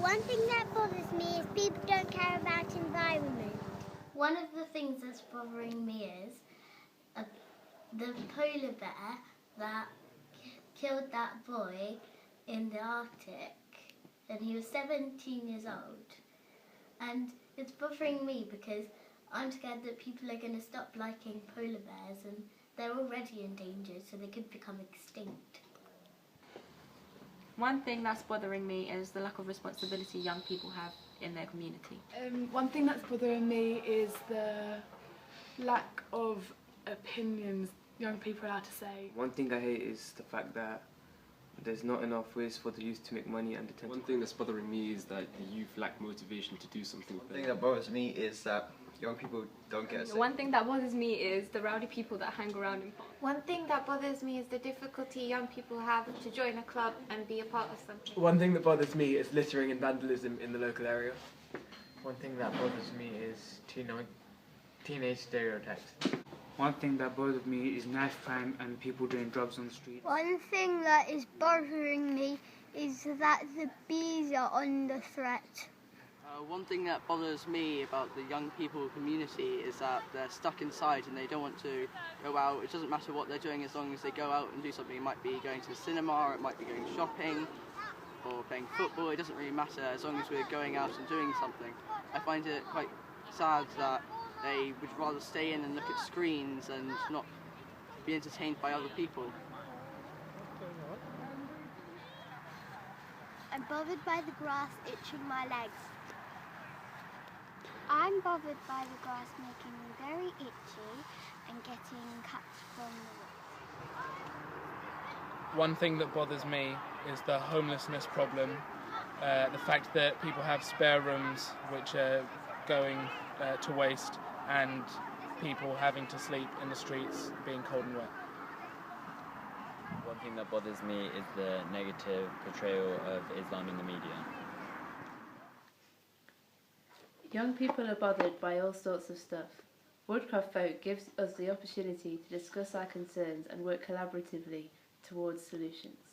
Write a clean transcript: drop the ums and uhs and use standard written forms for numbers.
One thing that bothers me is people don't care about environment. One of the things that's bothering me is the polar bear that killed that boy in the Arctic, and he was 17 years old. And it's bothering me because I'm scared that people are going to stop liking polar bears, and they're already endangered, so they could become extinct. One thing that's bothering me is the lack of responsibility young people have in their community. One thing that's bothering me is the lack of opinions young people are allowed to say. One thing I hate is the fact that there's not enough ways for the youth to make money and One thing that's bothering me is that the youth lack motivation to do something. One thing that bothers me is that young people don't get a say. One thing that bothers me is the rowdy people that hang around in parks. One thing that bothers me is the difficulty young people have to join a club and be a part of something. One thing that bothers me is littering and vandalism in the local area. One thing that bothers me is teenage stereotypes. One thing that bothers me is knife crime and people doing drugs on the street. One thing that is bothering me is that the bees are under threat. One thing that bothers me about the young people community is that they're stuck inside and they don't want to go out. It doesn't matter what they're doing as long as they go out and do something. It might be going to the cinema, or it might be going shopping or playing football. It doesn't really matter as long as we're going out and doing something. I find it quite sad that they would rather stay in and look at screens and not be entertained by other people. I'm bothered by the grass itching my legs. I'm bothered by the grass making me very itchy and getting cuts from the roots. One thing that bothers me is the homelessness problem, the fact that people have spare rooms which are going to waste, and people having to sleep in the streets being cold and wet. One thing that bothers me is the negative portrayal of Islam in the media. Young people are bothered by all sorts of stuff. Woodcraft Folk gives us the opportunity to discuss our concerns and work collaboratively towards solutions.